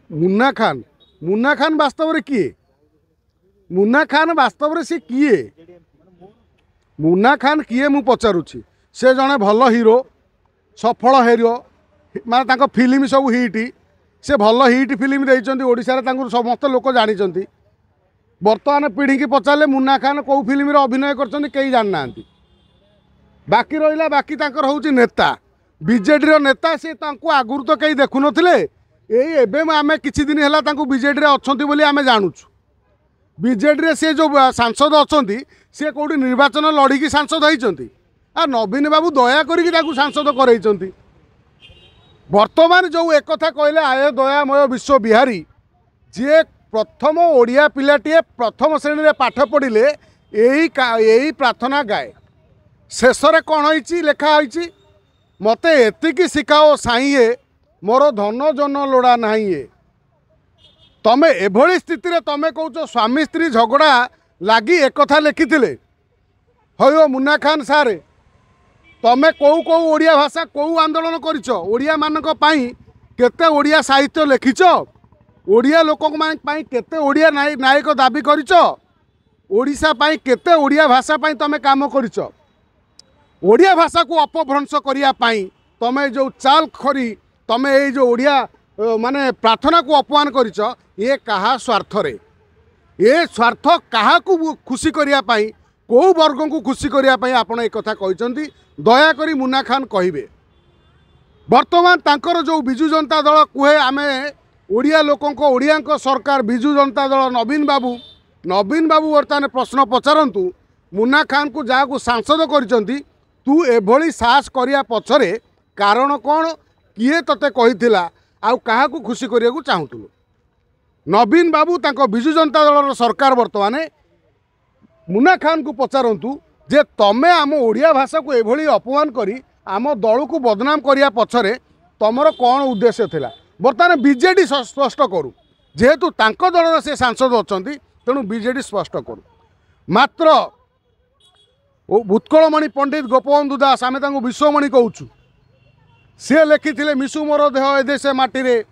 मुन्ना खान वास्तव में किए? मुन्ना खान वास्तव में सी किए? मुन्ना खान किए मु पचारुछि। से जड़े भल हीरो, सफल हीरो, माने फिल्म सब हिट, से भल हिट फिल्म देइचंती ओडिशा रे, समस्त लोक जानी। बर्तमान पीढ़ी की पचारे मुन्ना खान कौ फिल्म रे अभिनय करछंती कई जान नांती। बाकी रहिला बाकी तांकर होउची नेता, बीजेडी रो नेता। से तांको आगुर तो कई देखु नथिले, एई एबे आमे किछि दिन हैला तांको बीजेडी रे अछंती बोली आमे जानुछु। बीजेडी रे से जो सांसद अछंती से कोडी निर्वाचन लड़ी की सांसद होइचंती। आ नवीन बाबू दया करिकि ताकू सांसद करैचंती। वर्तमान जो एक कथा कहले आय दयामय विश्व बिहारी, जे प्रथम ओडिया पिलाटीए प्रथम श्रेणी रे पाठ पढ़िले यही प्रार्थना गाए। शेषरे कौन होइची लेखा होइची, मते एतिकी शिखाओ साईए मोर धन जन लोड़ा नाहीए। तमे एभली स्थिति रे तमे कहूच स्वामी स्त्री झगड़ा लगी एक कथा लिखिथिले। हो मुन्ना खान सारे, तमे कौ कौ ओडिया भाषा कौ आंदोलन करिछ? ओडिया मानक पई केते ओडिया साहित्य लिखिछ? ओडिया लोक पाई केते ओडिया नायक दाबी करिछ? ओडिशा पाई केते ओडिया भाषा पाई तमे काम करिछ? ओडिया भाषा को अपभ्रंश करिया पाई तमे जो चाल खरी, तमे ए जो ओडिया माने प्रार्थना को अपमान करिछ, ये कहा स्वार्थ रे? ये स्वार्थ कहा को खुशी करिया पाई, को वर्ग को खुशी करिया पाई आपण एक कथा कहिसंती? दया करी मुन्ना खान कहिबे। वर्तमान तांकर जो बिजु जनता दल कुहे आमे ओडिया लोकंक ओडियांक सरकार बिजु जनता दल नवीन बाबू वर्तमान प्रश्न पचारंतु मुन्ना खान को जहाँ को सांसद करिसंती, तू एभली साहस करिया पछरे कारण कौन? किए तते कहिथिला? आउ कहा को खुशी करिया को चाहुतलु? नवीन बाबू तांको बिजु जनता दल सरकार वर्तमान मुन्ना खान को पचारंतु जे तमे आम ओडिया भाषा को एभली अपमान करी आम दल को बदनाम करिया पछरे तमर कौन उद्देश्य थिला? वर्तमान बीजेडी स्पष्ट करू, जेहेतु तांको दल से सांसद अछंती तेणु बीजेडी स्पष्ट करू। मात्र उत्कलमणि पंडित गोपबंधु दास आमे तांको विश्वमणि कहूचु, सी लिखिथिले मिशु मोर देह ए देशे माटीरे,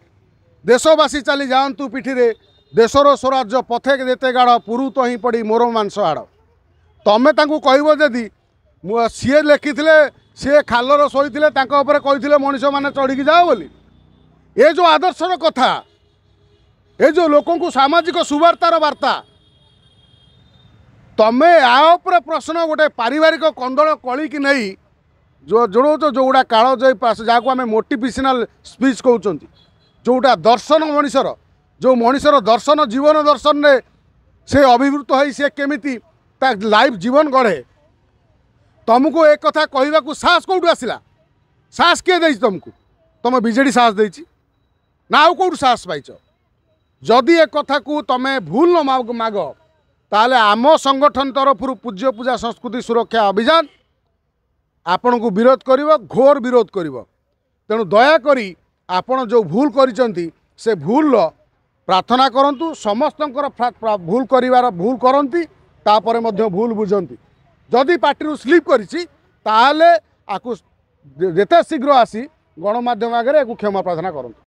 देशवासी चली जातु पिठिरे, देशर स्वराज्य पथे देते गाढ़ पुरुत ही पड़ी मोर मांस हाड़। तमें कहब जदि सी लिखिथिले, सी खालर शोईथिले, तांको उपरे कहिथिले मनीष माने चढ़ी जाओ बोली। ये जो आदर्शर कथा, ये जो लोकों को सामाजिक सुवार्तार वार्ता, तमे आउपर प्रश्न गोटे पारिवारिक कंदल कली की नहीं जो जोड़ जोड़ा काल जहाँ को आम मोटिवेशनल स्पीच कहते, जोटा दर्शन मनीषर, जो मनीषर दर्शन जीवन दर्शन में से अभिवृत हो सी केमिति लाइफ जीवन गढ़े, तुमको एक कथा कहवाक साहस कौटू आसला? साहस किए दे तुमको? तुम बीजेडी साहस देछि ना आउ कौटू साहस पाइछ? जदि एक कथा को तमें भूल न माग ताले आम संगठन तरफ पूज्य पूजा संस्कृति सुरक्षा अभियान आपण को विरोध करिवो, घोर विरोध करिवो। तेणु दयाकोरी आपण जो भूल करिसंती से भूल प्रार्थना करंतु। समस्तंकर भूल करिवार भूल करंती, तापरे मध्य भूल बुझंती। जदि पार्टी स्लीप करिछि ताले आकु जेते शीघ्र आसी गणमाध्यम आगे क्षमा प्रार्थना करंतु।